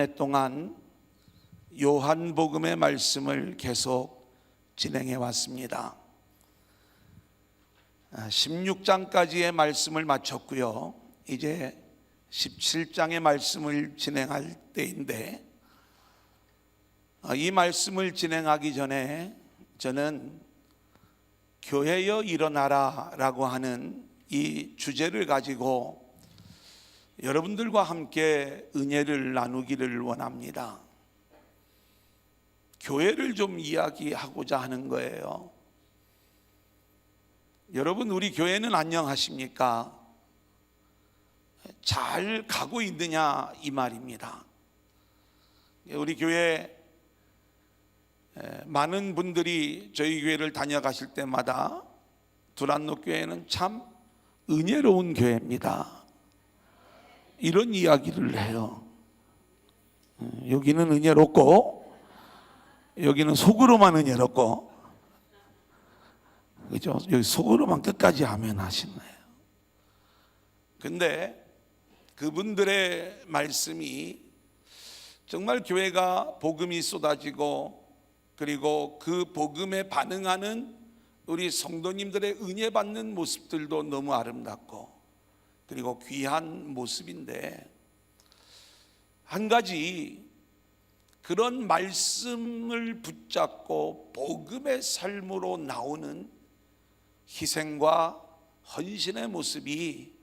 해 동안 요한복음의 말씀을 계속 진행해 왔습니다. 16장까지의 말씀을 마쳤고요. 이제 17장의 말씀을 진행할 때인데, 이 말씀을 진행하기 전에 저는 교회여 일어나라 라고 하는 이 주제를 가지고 여러분들과 함께 은혜를 나누기를 원합니다. 교회를 좀 이야기하고자 하는 거예요. 여러분, 우리 교회는 안녕하십니까? 잘 가고 있느냐 이 말입니다. 우리 교회 많은 분들이 저희 교회를 다녀가실 때마다 두란노 교회는 참 은혜로운 교회입니다, 이런 이야기를 해요. 여기는 은혜롭고 여기는 속으로만 은혜롭고, 그죠? 여기 속으로만 끝까지 아멘 하시네요. 근데 그분들의 말씀이 정말 교회가 복음이 쏟아지고, 그리고 그 복음에 반응하는 우리 성도님들의 은혜 받는 모습들도 너무 아름답고 그리고 귀한 모습인데, 한 가지 그런 말씀을 붙잡고 복음의 삶으로 나오는 희생과 헌신의 모습이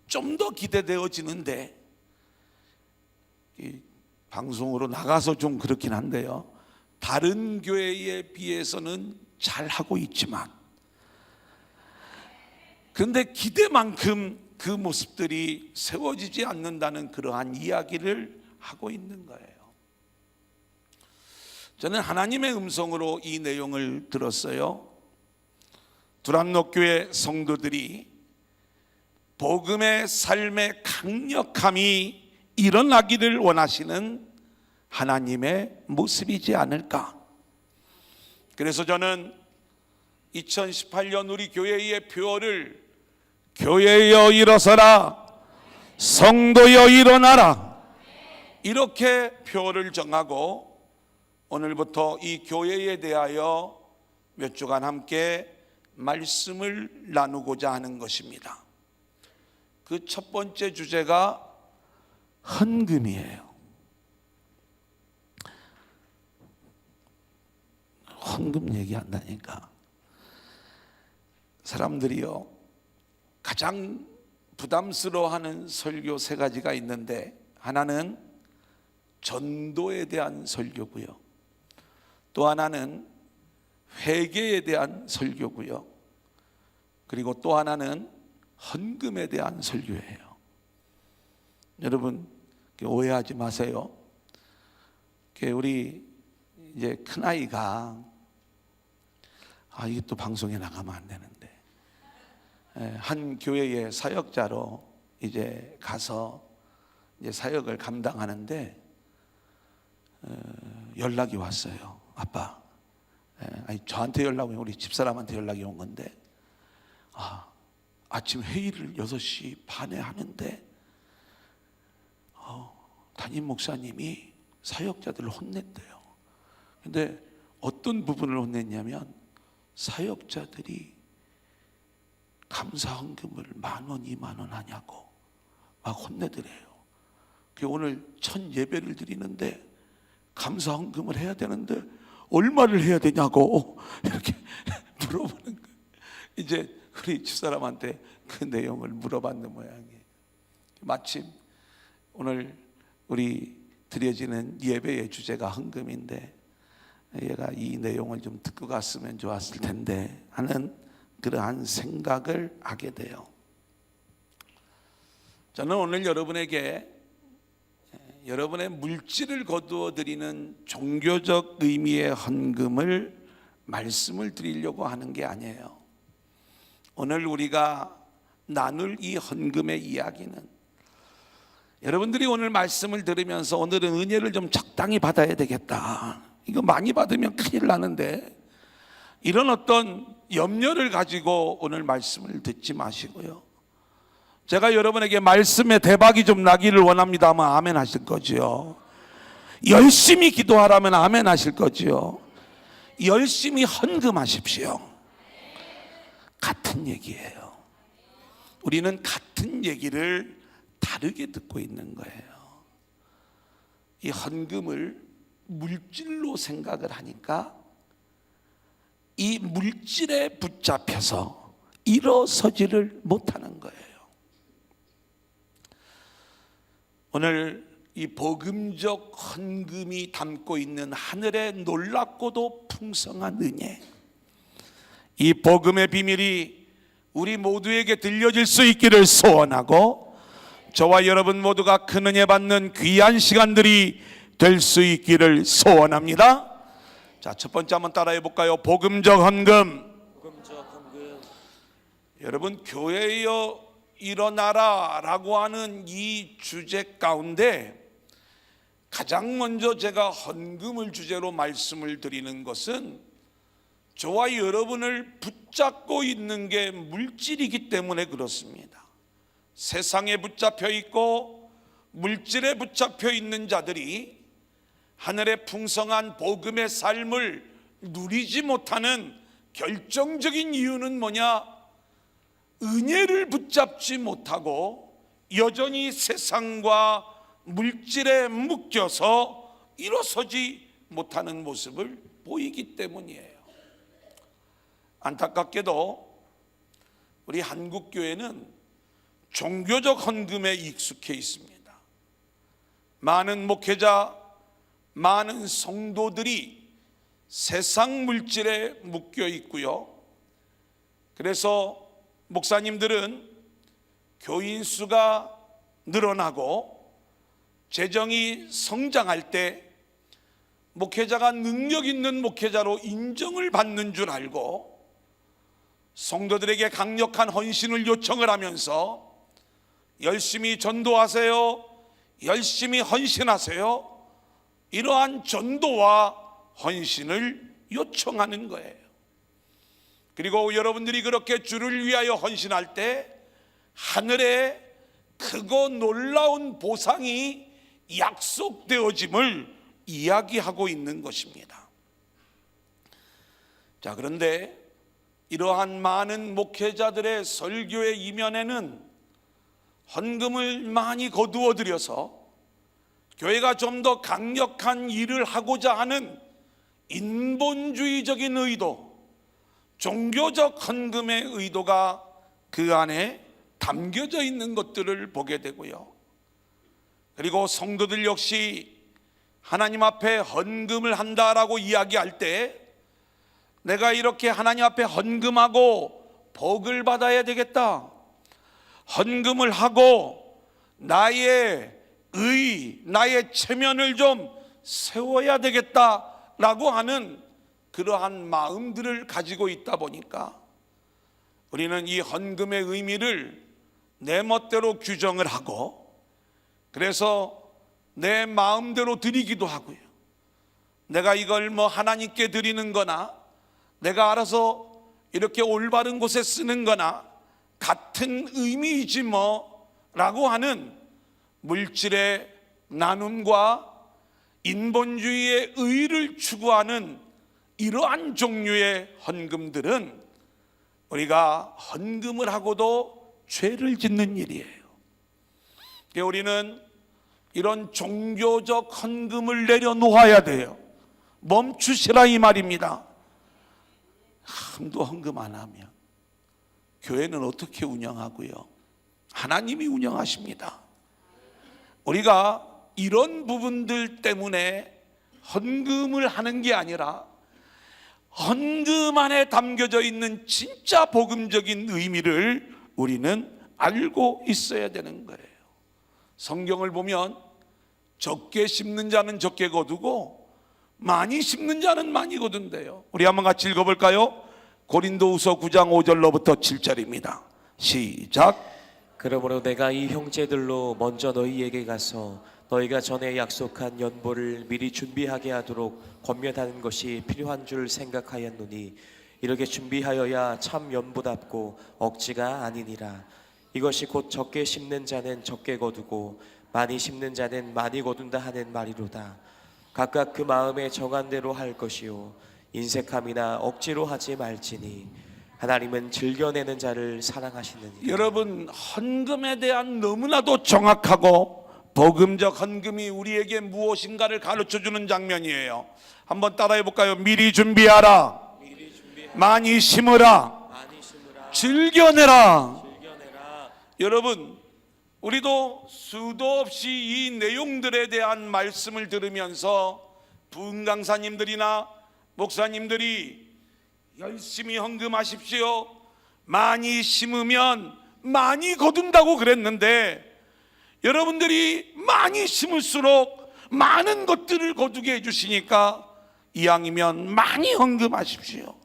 좀 더 기대되어지는데, 이 방송으로 나가서 좀 그렇긴 한데요, 다른 교회에 비해서는 잘하고 있지만, 그런데 기대만큼 그 모습들이 세워지지 않는다는 그러한 이야기를 하고 있는 거예요. 저는 하나님의 음성으로 이 내용을 들었어요. 두란노 교회 성도들이 복음의 삶의 강력함이 일어나기를 원하시는 하나님의 모습이지 않을까. 그래서 저는 2018년 우리 교회의 표어를 교회여 일어서라, 성도여 일어나라, 이렇게 표어를 정하고 오늘부터 이 교회에 대하여 몇 주간 함께 말씀을 나누고자 하는 것입니다. 그 첫 번째 주제가 헌금이에요. 헌금 얘기한다니까 사람들이요, 가장 부담스러워하는 설교 세 가지가 있는데, 하나는 전도에 대한 설교고요, 또 하나는 회개에 대한 설교고요, 그리고 또 하나는 헌금에 대한 설교예요. 여러분 오해하지 마세요. 우리 이제 큰아이가, 이게 또 방송에 나가면 안 되는데, 한 교회의 사역자로 이제 가서 이제 사역을 감당하는데 연락이 왔어요. 아빠, 저한테 연락이, 우리 집사람한테 연락이 온 건데, 아침 회의를 6시 반에 하는데 담임 목사님이 사역자들을 혼냈대요. 근데 어떤 부분을 혼냈냐면, 사역자들이 감사헌금을 10,000원, 20,000원 하냐고 막 혼내더래요. 오늘 첫 예배를 드리는데 감사헌금을 해야 되는데 얼마를 해야 되냐고 이렇게 물어보는 거예요. 이제 우리 집사람한테 그 내용을 물어봤는 모양이에요. 마침 오늘 우리 드려지는 예배의 주제가 헌금인데, 얘가 이 내용을 좀 듣고 갔으면 좋았을 텐데 하는 그러한 생각을 하게 돼요. 저는 오늘 여러분에게 여러분의 물질을 거두어 드리는 종교적 의미의 헌금을 말씀을 드리려고 하는 게 아니에요. 오늘 우리가 나눌 이 헌금의 이야기는, 여러분들이 오늘 말씀을 들으면서 오늘은 은혜를 좀 적당히 받아야 되겠다, 이거 많이 받으면 큰일 나는데, 이런 어떤 염려를 가지고 오늘 말씀을 듣지 마시고요, 제가 여러분에게 말씀의 대박이 좀 나기를 원합니다만 아멘 하실 거죠. 열심히 기도하라면 아멘 하실 거지요. 열심히 헌금하십시오. 같은 얘기예요. 우리는 같은 얘기를 다르게 듣고 있는 거예요. 이 헌금을 물질로 생각을 하니까 이 물질에 붙잡혀서 일어서지를 못하는 거예요. 오늘 이 복음적 헌금이 담고 있는 하늘의 놀랍고도 풍성한 은혜, 이 복음의 비밀이 우리 모두에게 들려질 수 있기를 소원하고, 저와 여러분 모두가 큰 은혜 받는 귀한 시간들이 될 수 있기를 소원합니다. 자, 첫 번째 한번 따라해 볼까요? 복음적 헌금. 여러분, 교회여 일어나라 라고 하는 이 주제 가운데 가장 먼저 제가 헌금을 주제로 말씀을 드리는 것은 저와 여러분을 붙잡고 있는 게 물질이기 때문에 그렇습니다. 세상에 붙잡혀 있고 물질에 붙잡혀 있는 자들이 하늘의 풍성한 복음의 삶을 누리지 못하는 결정적인 이유는 뭐냐? 은혜를 붙잡지 못하고 여전히 세상과 물질에 묶여서 일어서지 못하는 모습을 보이기 때문이에요. 안타깝게도 우리 한국교회는 종교적 헌금에 익숙해 있습니다. 많은 목회자, 많은 성도들이 세상 물질에 묶여 있고요. 그래서 목사님들은 교인 수가 늘어나고 재정이 성장할 때 목회자가 능력 있는 목회자로 인정을 받는 줄 알고 성도들에게 강력한 헌신을 요청을 하면서 열심히 전도하세요, 열심히 헌신하세요, 이러한 전도와 헌신을 요청하는 거예요. 그리고 여러분들이 그렇게 주를 위하여 헌신할 때 하늘에 크고 놀라운 보상이 약속되어짐을 이야기하고 있는 것입니다. 자, 그런데 이러한 많은 목회자들의 설교의 이면에는 헌금을 많이 거두어 들여서 교회가 좀 더 강력한 일을 하고자 하는 인본주의적인 의도, 종교적 헌금의 의도가 그 안에 담겨져 있는 것들을 보게 되고요. 그리고 성도들 역시 하나님 앞에 헌금을 한다라고 이야기할 때 내가 이렇게 하나님 앞에 헌금하고 복을 받아야 되겠다, 헌금을 하고 나의 나의 체면을 좀 세워야 되겠다라고 하는 그러한 마음들을 가지고 있다 보니까 우리는 이 헌금의 의미를 내 멋대로 규정을 하고, 그래서 내 마음대로 드리기도 하고요. 내가 이걸 하나님께 드리는 거나 내가 알아서 이렇게 올바른 곳에 쓰는 거나 같은 의미이지 라고 하는 물질의 나눔과 인본주의의 의를 추구하는 이러한 종류의 헌금들은 우리가 헌금을 하고도 죄를 짓는 일이에요. 우리는 이런 종교적 헌금을 내려놓아야 돼요. 멈추시라 이 말입니다. 한도 헌금 안 하면 교회는 어떻게 운영하고요? 하나님이 운영하십니다. 우리가 이런 부분들 때문에 헌금을 하는 게 아니라 헌금 안에 담겨져 있는 진짜 복음적인 의미를 우리는 알고 있어야 되는 거예요. 성경을 보면 적게 심는 자는 적게 거두고 많이 심는 자는 많이 거둔대요. 우리 한번 같이 읽어볼까요? 고린도후서 9장 5절로부터 7절입니다. 시작. 그러므로 내가 이 형제들로 먼저 너희에게 가서 너희가 전에 약속한 연보를 미리 준비하게 하도록 권면하는 것이 필요한 줄 생각하였노니 이렇게 준비하여야 참 연보답고 억지가 아니니라. 이것이 곧 적게 심는 자는 적게 거두고 많이 심는 자는 많이 거둔다 하는 말이로다. 각각 그 마음에 정한 대로 할 것이요 인색함이나 억지로 하지 말지니 하나님은 즐겨내는 자를 사랑하시느니라. 여러분, 헌금에 대한 너무나도 정확하고 복음적 헌금이 우리에게 무엇인가를 가르쳐주는 장면이에요. 한번 따라해 볼까요? 미리 준비하라, 많이 심으라, 즐겨내라. 여러분, 우리도 수도 없이 이 내용들에 대한 말씀을 들으면서 부흥 강사님들이나 목사님들이 열심히 헌금하십시오, 많이 심으면 많이 거둔다고 그랬는데, 여러분들이 많이 심을수록 많은 것들을 거두게 해주시니까 이왕이면 많이 헌금하십시오,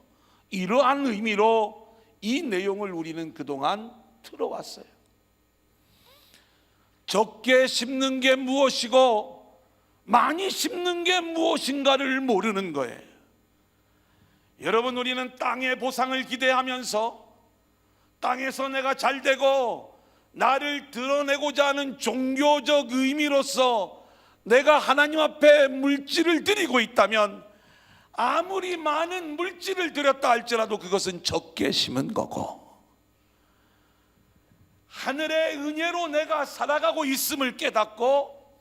이러한 의미로 이 내용을 우리는 그동안 들어왔어요. 적게 심는 게 무엇이고 많이 심는 게 무엇인가를 모르는 거예요. 여러분, 우리는 땅의 보상을 기대하면서 땅에서 내가 잘되고 나를 드러내고자 하는 종교적 의미로서 내가 하나님 앞에 물질을 드리고 있다면, 아무리 많은 물질을 드렸다 할지라도 그것은 적게 심은 거고, 하늘의 은혜로 내가 살아가고 있음을 깨닫고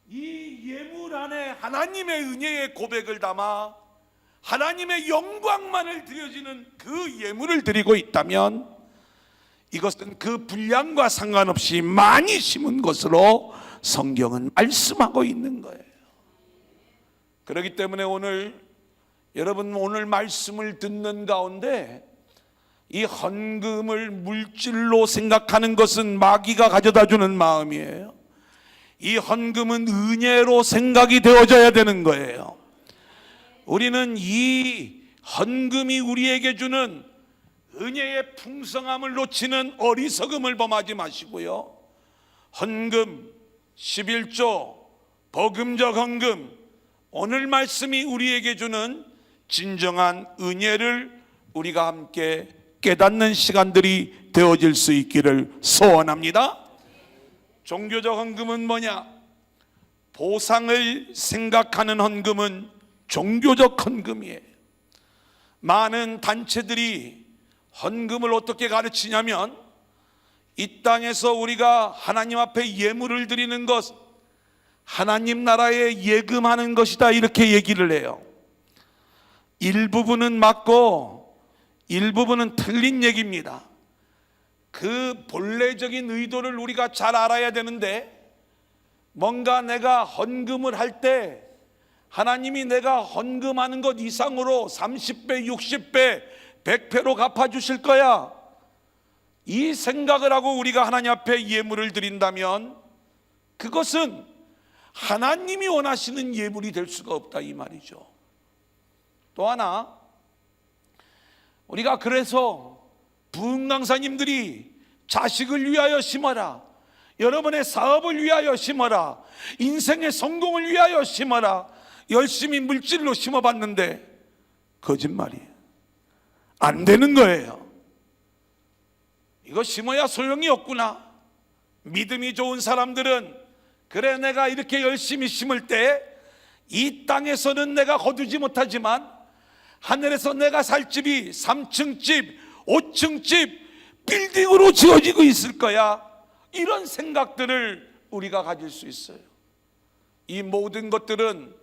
이 예물 안에 하나님의 은혜의 고백을 담아 하나님의 영광만을 드려지는 그 예물을 드리고 있다면, 이것은 그 분량과 상관없이 많이 심은 것으로 성경은 말씀하고 있는 거예요. 그렇기 때문에 여러분 오늘 말씀을 듣는 가운데 이 헌금을 물질로 생각하는 것은 마귀가 가져다 주는 마음이에요. 이 헌금은 은혜로 생각이 되어져야 되는 거예요. 우리는 이 헌금이 우리에게 주는 은혜의 풍성함을 놓치는 어리석음을 범하지 마시고요, 헌금, 11조, 복음적 헌금, 오늘 말씀이 우리에게 주는 진정한 은혜를 우리가 함께 깨닫는 시간들이 되어질 수 있기를 소원합니다. 종교적 헌금은 뭐냐? 보상을 생각하는 헌금은 종교적 헌금이에요. 많은 단체들이 헌금을 어떻게 가르치냐면, 이 땅에서 우리가 하나님 앞에 예물을 드리는 것, 하나님 나라에 예금하는 것이다, 이렇게 얘기를 해요. 일부분은 맞고 일부분은 틀린 얘기입니다. 그 본래적인 의도를 우리가 잘 알아야 되는데, 뭔가 내가 헌금을 할 때 하나님이 내가 헌금하는 것 이상으로 30배, 60배, 100배로 갚아주실 거야, 이 생각을 하고 우리가 하나님 앞에 예물을 드린다면 그것은 하나님이 원하시는 예물이 될 수가 없다, 이 말이죠. 또 하나, 우리가 그래서 부흥 강사님들이 자식을 위하여 심어라, 여러분의 사업을 위하여 심어라, 인생의 성공을 위하여 심어라, 열심히 물질로 심어봤는데 거짓말이에요. 안 되는 거예요. 이거 심어야 소용이 없구나. 믿음이 좋은 사람들은, 그래 내가 이렇게 열심히 심을 때 이 땅에서는 내가 거두지 못하지만 하늘에서 내가 살 집이 3층 집, 5층 집, 빌딩으로 지어지고 있을 거야, 이런 생각들을 우리가 가질 수 있어요. 이 모든 것들은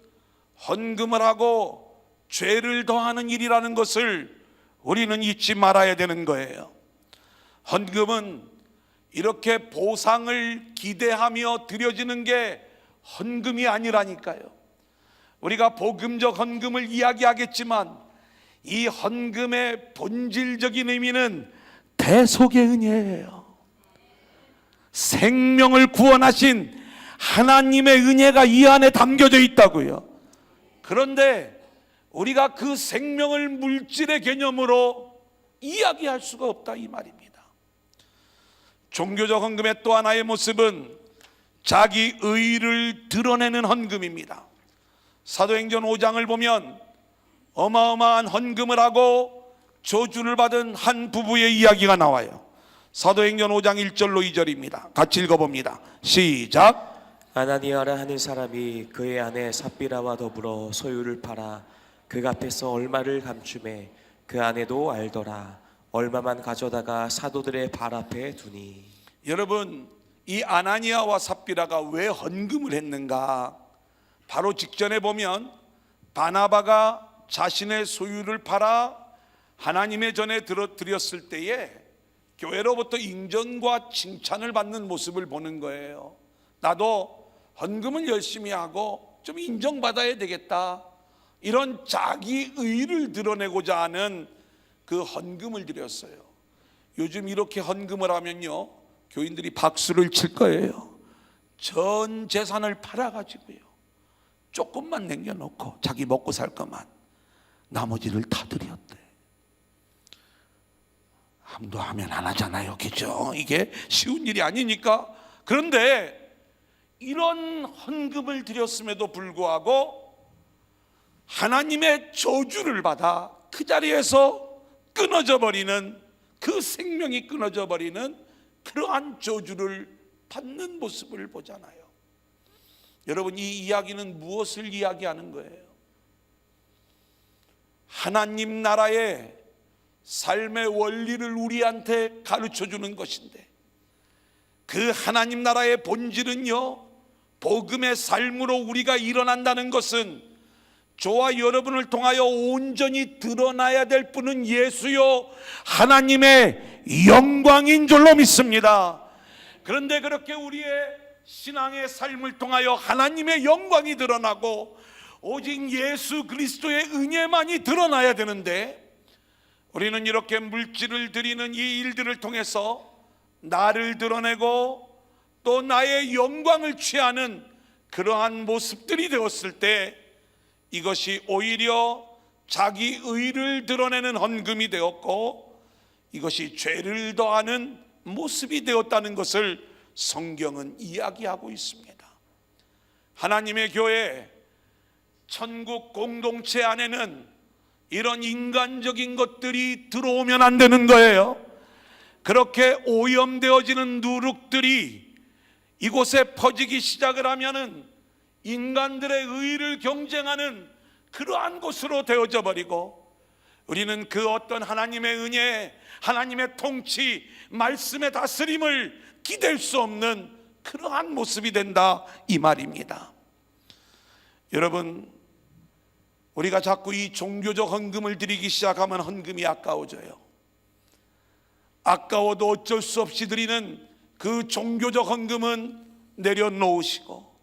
헌금을 하고 죄를 더하는 일이라는 것을 우리는 잊지 말아야 되는 거예요. 헌금은 이렇게 보상을 기대하며 드려지는 게 헌금이 아니라니까요. 우리가 복음적 헌금을 이야기하겠지만 이 헌금의 본질적인 의미는 대속의 은혜예요. 생명을 구원하신 하나님의 은혜가 이 안에 담겨져 있다고요. 그런데 우리가 그 생명을 물질의 개념으로 이야기할 수가 없다, 이 말입니다. 종교적 헌금의 또 하나의 모습은 자기 의를 드러내는 헌금입니다. 사도행전 5장을 보면 어마어마한 헌금을 하고 저주를 받은 한 부부의 이야기가 나와요. 사도행전 5장 1절로 2절입니다. 같이 읽어봅니다. 시작. 아나니아라 하는 사람이 그의 아내 삽비라와 더불어 소유를 팔아 그 앞에서 얼마를 감추매 그 아내도 알더라. 얼마만 가져다가 사도들의 발 앞에 두니. 여러분, 이 아나니아와 삽비라가 왜 헌금을 했는가? 바로 직전에 보면 바나바가 자신의 소유를 팔아 하나님의 전에 드렸을 때에 교회로부터 인정과 칭찬을 받는 모습을 보는 거예요. 나도 헌금을 열심히 하고 좀 인정받아야 되겠다, 이런 자기 의를 드러내고자 하는 그 헌금을 드렸어요. 요즘 이렇게 헌금을 하면요, 교인들이 박수를 칠 거예요. 전 재산을 팔아가지고요, 조금만 남겨놓고 자기 먹고 살 것만, 나머지를 다 드렸대. 함도 하면 안 하잖아요, 그죠? 이게 쉬운 일이 아니니까. 그런데 이런 헌금을 드렸음에도 불구하고 하나님의 저주를 받아 그 자리에서 끊어져 버리는, 그 생명이 끊어져 버리는 그러한 저주를 받는 모습을 보잖아요. 여러분, 이 이야기는 무엇을 이야기하는 거예요? 하나님 나라의 삶의 원리를 우리한테 가르쳐 주는 것인데, 그 하나님 나라의 본질은요, 복음의 삶으로 우리가 일어난다는 것은 저와 여러분을 통하여 온전히 드러나야 될 분은 예수요 하나님의 영광인 줄로 믿습니다. 그런데 그렇게 우리의 신앙의 삶을 통하여 하나님의 영광이 드러나고 오직 예수 그리스도의 은혜만이 드러나야 되는데, 우리는 이렇게 물질을 드리는 이 일들을 통해서 나를 드러내고 또 나의 영광을 취하는 그러한 모습들이 되었을 때, 이것이 오히려 자기 의를 드러내는 헌금이 되었고 이것이 죄를 더하는 모습이 되었다는 것을 성경은 이야기하고 있습니다. 하나님의 교회, 천국 공동체 안에는 이런 인간적인 것들이 들어오면 안 되는 거예요. 그렇게 오염되어지는 누룩들이 이곳에 퍼지기 시작을 하면은 인간들의 의를 경쟁하는 그러한 곳으로 되어져 버리고, 우리는 그 어떤 하나님의 은혜, 하나님의 통치, 말씀의 다스림을 기댈 수 없는 그러한 모습이 된다, 이 말입니다. 여러분, 우리가 자꾸 이 종교적 헌금을 드리기 시작하면 헌금이 아까워져요. 아까워도 어쩔 수 없이 드리는 그 종교적 헌금은 내려놓으시고,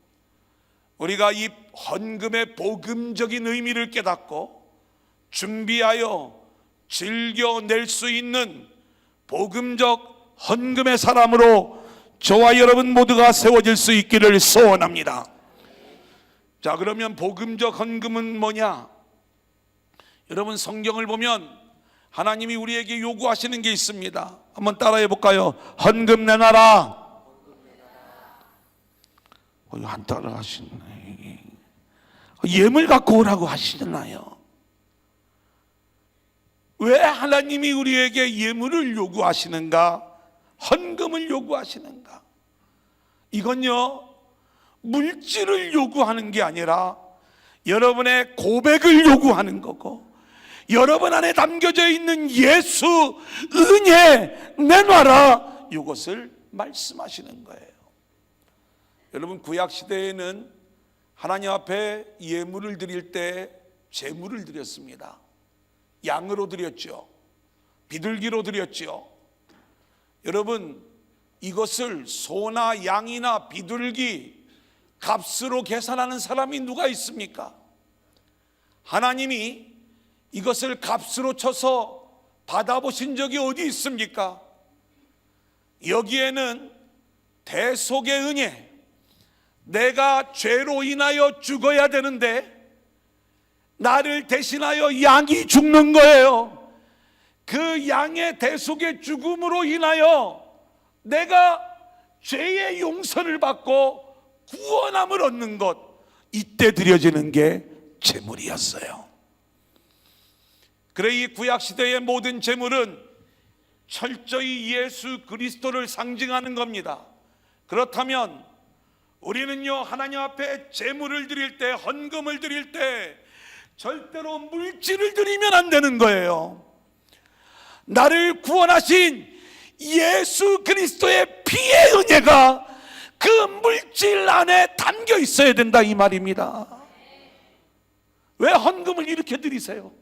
우리가 이 헌금의 복음적인 의미를 깨닫고 준비하여 즐겨낼 수 있는 복음적 헌금의 사람으로 저와 여러분 모두가 세워질 수 있기를 소원합니다. 자, 그러면 복음적 헌금은 뭐냐? 여러분, 성경을 보면 하나님이 우리에게 요구하시는 게 있습니다. 한번 따라해 볼까요? 헌금 내놔라. 안 따라하시네. 예물 갖고 오라고 하시잖아요. 왜 하나님이 우리에게 예물을 요구하시는가? 헌금을 요구하시는가? 이건요, 물질을 요구하는 게 아니라 여러분의 고백을 요구하는 거고, 여러분 안에 담겨져 있는 예수 은혜 내놔라, 이것을 말씀하시는 거예요. 여러분, 구약 시대에는 하나님 앞에 예물을 드릴 때 제물을 드렸습니다. 양으로 드렸죠. 비둘기로 드렸죠. 여러분, 이것을 소나 양이나 비둘기 값으로 계산하는 사람이 누가 있습니까? 하나님이 이것을 값으로 쳐서 받아보신 적이 어디 있습니까? 여기에는 대속의 은혜, 내가 죄로 인하여 죽어야 되는데 나를 대신하여 양이 죽는 거예요. 그 양의 대속의 죽음으로 인하여 내가 죄의 용서를 받고 구원함을 얻는 것, 이때 드려지는 게 제물이었어요. 그래, 이 구약시대의 모든 제물은 철저히 예수 그리스도를 상징하는 겁니다. 그렇다면 우리는요, 하나님 앞에 제물을 드릴 때, 헌금을 드릴 때 절대로 물질을 드리면 안 되는 거예요. 나를 구원하신 예수 그리스도의 피의 은혜가 그 물질 안에 담겨 있어야 된다, 이 말입니다. 왜 헌금을 이렇게 드리세요?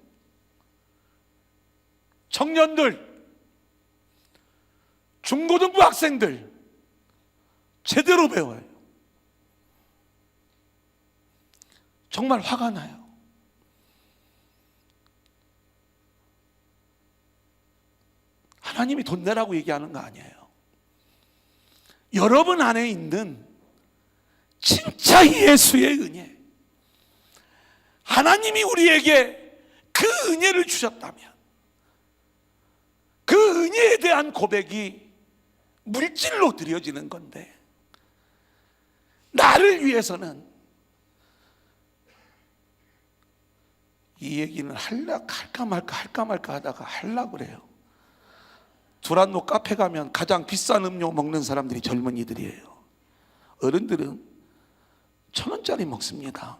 청년들, 중고등부 학생들 제대로 배워요. 정말 화가 나요. 하나님이 돈 내라고 얘기하는 거 아니에요. 여러분 안에 있는 진짜 예수의 은혜, 하나님이 우리에게 그 은혜를 주셨다면 그 은혜에 대한 고백이 물질로 드려지는 건데, 나를 위해서는 이 얘기는 할까 말까 하다가 하려고 그래요. 두란노 카페 가면 가장 비싼 음료 먹는 사람들이 젊은이들이에요. 어른들은 1,000원짜리 먹습니다.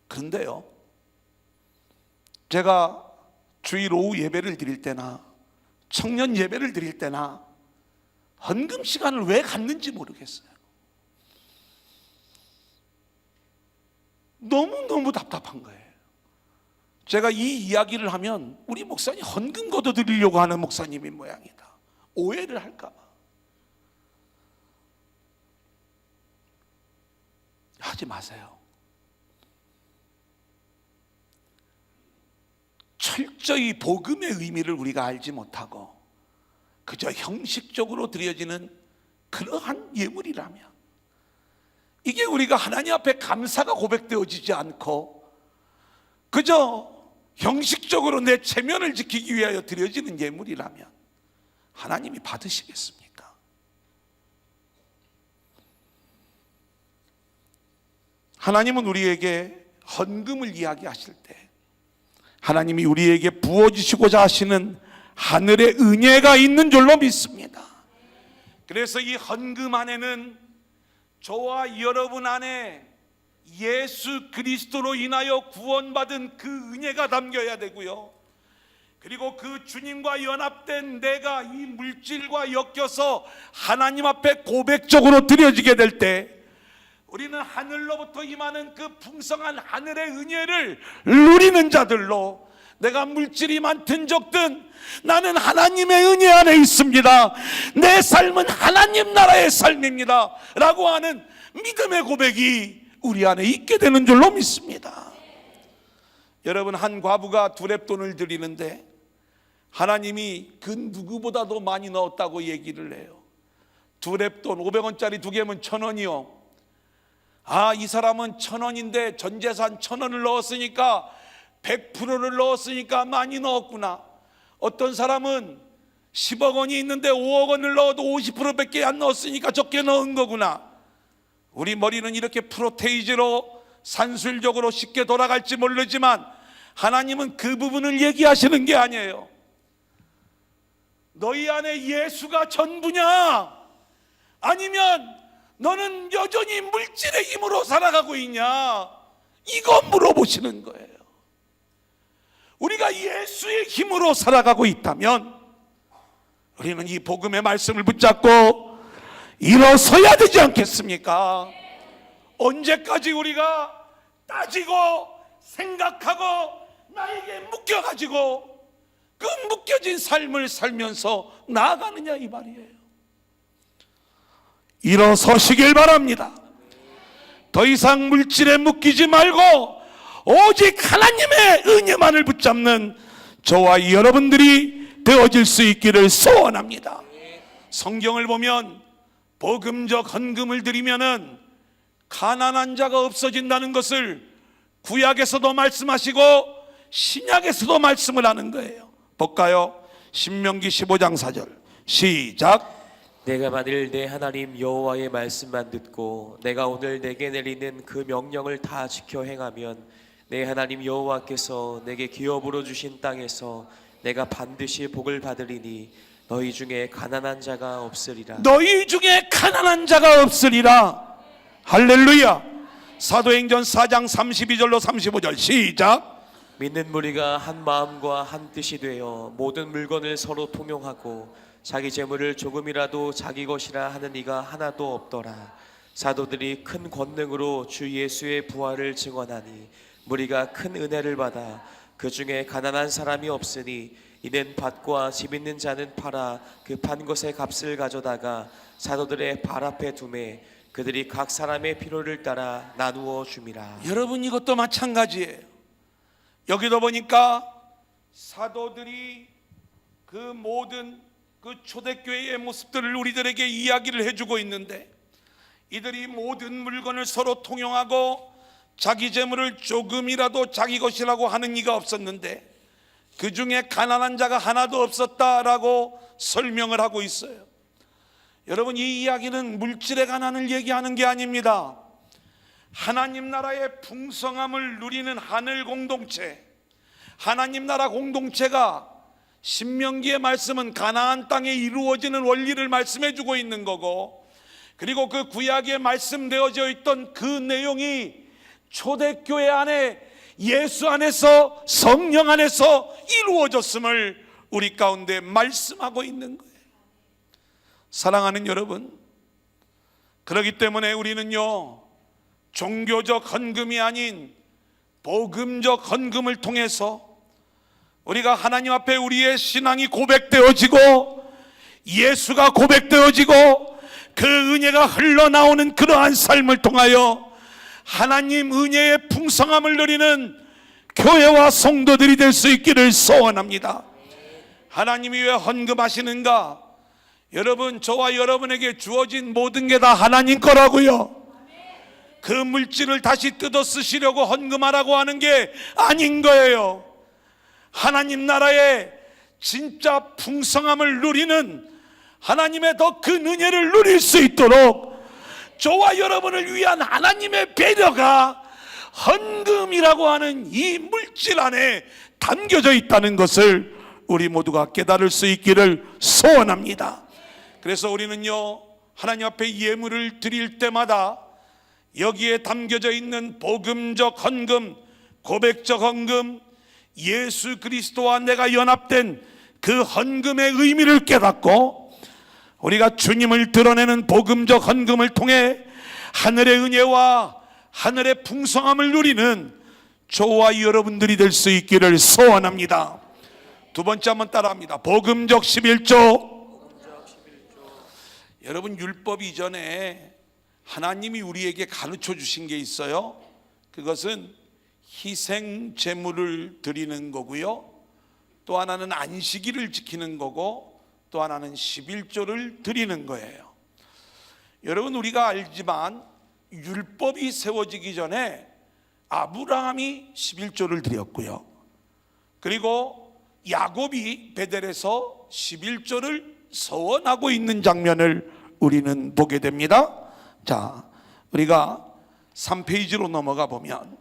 그런데요, 제가 주일 오후 예배를 드릴 때나 청년 예배를 드릴 때나 헌금 시간을 왜 갖는지 모르겠어요. 너무너무 답답한 거예요. 제가 이 이야기를 하면 우리 목사님 헌금 걷어드리려고 하는 목사님인 모양이다, 오해를 할까 봐. 하지 마세요. 철저히 복음의 의미를 우리가 알지 못하고 그저 형식적으로 드려지는 그러한 예물이라면, 이게 우리가 하나님 앞에 감사가 고백되어지지 않고 그저 형식적으로 내 체면을 지키기 위하여 드려지는 예물이라면 하나님이 받으시겠습니까? 하나님은 우리에게 헌금을 이야기하실 때 하나님이 우리에게 부어주시고자 하시는 하늘의 은혜가 있는 줄로 믿습니다. 그래서 이 헌금 안에는 저와 여러분 안에 예수 그리스도로 인하여 구원받은 그 은혜가 담겨야 되고요, 그리고 그 주님과 연합된 내가 이 물질과 엮여서 하나님 앞에 고백적으로 드려지게 될 때 우리는 하늘로부터 임하는 그 풍성한 하늘의 은혜를 누리는 자들로, 내가 물질이 많든 적든 나는 하나님의 은혜 안에 있습니다, 내 삶은 하나님 나라의 삶입니다 라고 하는 믿음의 고백이 우리 안에 있게 되는 줄로 믿습니다. 여러분, 한 과부가 두렙돈을 드리는데 하나님이 그 누구보다도 많이 넣었다고 얘기를 해요. 두렙돈 500원짜리 2개면 1,000원이요. 이 사람은 1,000원인데 전 재산 1,000원을 넣었으니까 100%를 넣었으니까 많이 넣었구나. 어떤 사람은 10억 원이 있는데 5억 원을 넣어도 50%밖에 안 넣었으니까 적게 넣은 거구나. 우리 머리는 이렇게 프로테이즈로 산술적으로 쉽게 돌아갈지 모르지만 하나님은 그 부분을 얘기하시는 게 아니에요. 너희 안에 예수가 전부냐, 아니면 너는 여전히 물질의 힘으로 살아가고 있냐, 이거 물어보시는 거예요. 우리가 예수의 힘으로 살아가고 있다면 우리는 이 복음의 말씀을 붙잡고 일어서야 되지 않겠습니까? 언제까지 우리가 따지고 생각하고 나에게 묶여가지고 그 묶여진 삶을 살면서 나아가느냐, 이 말이에요. 일어서시길 바랍니다. 더 이상 물질에 묶이지 말고 오직 하나님의 은혜만을 붙잡는 저와 여러분들이 되어질 수 있기를 소원합니다. 성경을 보면 복음적 헌금을 드리면은 가난한 자가 없어진다는 것을 구약에서도 말씀하시고 신약에서도 말씀을 하는 거예요. 볼까요? 신명기 15장 4절 시작. 내가 만일 내 하나님 여호와의 말씀만 듣고 내가 오늘 내게 내리는 그 명령을 다 지켜 행하면 내 하나님 여호와께서 내게 기업으로 주신 땅에서 내가 반드시 복을 받으리니 너희 중에 가난한 자가 없으리라. 너희 중에 가난한 자가 없으리라. 할렐루야. 사도행전 4장 32절로 35절 시작. 믿는 무리가 한 마음과 한 뜻이 되어 모든 물건을 서로 통용하고 자기 재물을 조금이라도 자기 것이라 하는 이가 하나도 없더라. 사도들이 큰 권능으로 주 예수의 부활을 증언하니 무리가 큰 은혜를 받아 그 중에 가난한 사람이 없으니 이는 밭과 집 있는 자는 팔아 그 판 것의 값을 가져다가 사도들의 발 앞에 두매 그들이 각 사람의 필요를 따라 나누어 줌이라. 여러분, 이것도 마찬가지예요. 여기도 보니까 사도들이 그 모든 그 초대교회의 모습들을 우리들에게 이야기를 해주고 있는데, 이들이 모든 물건을 서로 통용하고 자기 재물을 조금이라도 자기 것이라고 하는 이가 없었는데 그 중에 가난한 자가 하나도 없었다라고 설명을 하고 있어요. 여러분, 이 이야기는 물질의 가난을 얘기하는 게 아닙니다. 하나님 나라의 풍성함을 누리는 하늘 공동체, 하나님 나라 공동체가 신명기의 말씀은 가나안 땅에 이루어지는 원리를 말씀해 주고 있는 거고, 그리고 그 구약에 말씀되어져 있던 그 내용이 초대교회 안에 예수 안에서 성령 안에서 이루어졌음을 우리 가운데 말씀하고 있는 거예요. 사랑하는 여러분, 그렇기 때문에 우리는요, 종교적 헌금이 아닌 복음적 헌금을 통해서 우리가 하나님 앞에 우리의 신앙이 고백되어지고 예수가 고백되어지고 그 은혜가 흘러나오는 그러한 삶을 통하여 하나님 은혜의 풍성함을 누리는 교회와 성도들이 될 수 있기를 소원합니다. 하나님이 왜 헌금하시는가? 여러분, 저와 여러분에게 주어진 모든 게 다 하나님 거라고요. 그 물질을 다시 뜯어 쓰시려고 헌금하라고 하는 게 아닌 거예요. 하나님 나라의 진짜 풍성함을 누리는 하나님의 더 큰 은혜를 누릴 수 있도록 저와 여러분을 위한 하나님의 배려가 헌금이라고 하는 이 물질 안에 담겨져 있다는 것을 우리 모두가 깨달을 수 있기를 소원합니다. 그래서 우리는요, 하나님 앞에 예물을 드릴 때마다 여기에 담겨져 있는 복음적 헌금, 고백적 헌금, 예수 그리스도와 내가 연합된 그 헌금의 의미를 깨닫고 우리가 주님을 드러내는 복음적 헌금을 통해 하늘의 은혜와 하늘의 풍성함을 누리는 저와 여러분들이 될 수 있기를 소원합니다. 두 번째 한번 따라합니다. 복음적 11조. 여러분, 율법 이전에 하나님이 우리에게 가르쳐 주신 게 있어요. 그것은 희생 제물을 드리는 거고요, 또 하나는 안식일을 지키는 거고, 또 하나는 11조를 드리는 거예요. 여러분, 우리가 알지만 율법이 세워지기 전에 아브라함이 11조를 드렸고요, 그리고 야곱이 베델에서 11조를 서원하고 있는 장면을 우리는 보게 됩니다. 자, 우리가 3페이지로 넘어가 보면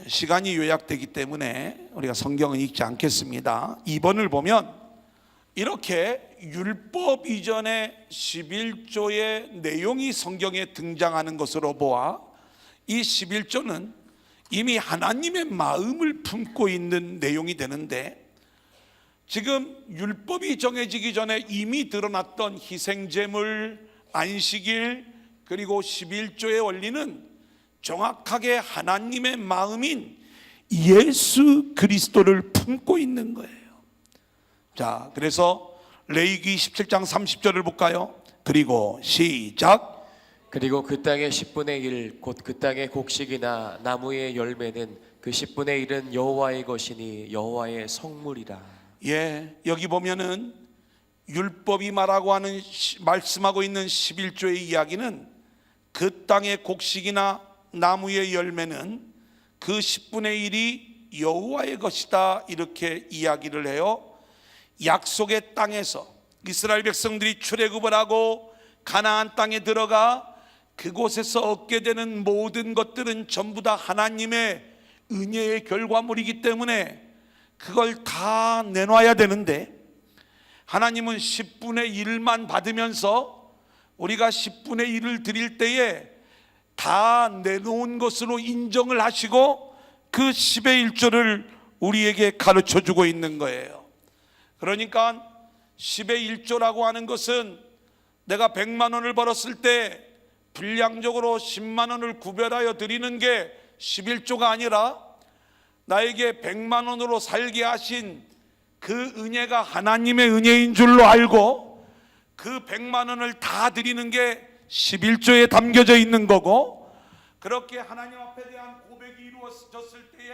시간이 요약되기 때문에 우리가 성경은 읽지 않겠습니다. 2번을 보면 이렇게 율법 이전의 11조의 내용이 성경에 등장하는 것으로 보아 이 11조는 이미 하나님의 마음을 품고 있는 내용이 되는데, 지금 율법이 정해지기 전에 이미 드러났던 희생제물, 안식일, 그리고 11조의 원리는 정확하게 하나님의 마음인 예수 그리스도를 품고 있는 거예요. 자, 그래서 레위기 17장 30절을 볼까요? 그리고 시작. 그리고 그 땅의 10분의 1 곧 그 땅의 곡식이나 나무의 열매는 그 10분의 1은 여호와의 것이니 여호와의 성물이라. 예, 여기 보면은 율법이 말씀하고 있는 11조의 이야기는 그 땅의 곡식이나 나무의 열매는 그 10분의 1이 여호와의 것이다, 이렇게 이야기를 해요. 약속의 땅에서 이스라엘 백성들이 출애굽을 하고 가나안 땅에 들어가 그곳에서 얻게 되는 모든 것들은 전부 다 하나님의 은혜의 결과물이기 때문에 그걸 다 내놔야 되는데 하나님은 10분의 1만 받으면서 우리가 10분의 1을 드릴 때에 다 내놓은 것으로 인정을 하시고 그 10의 1조를 우리에게 가르쳐 주고 있는 거예요. 그러니까 10의 1조라고 하는 것은 내가 100만 원을 벌었을 때 분량적으로 10만 원을 구별하여 드리는 게 11조가 아니라 나에게 100만 원으로 살게 하신 그 은혜가 하나님의 은혜인 줄로 알고 그 100만 원을 다 드리는 게 11조에 담겨져 있는 거고, 그렇게 하나님 앞에 대한 고백이 이루어졌을 때에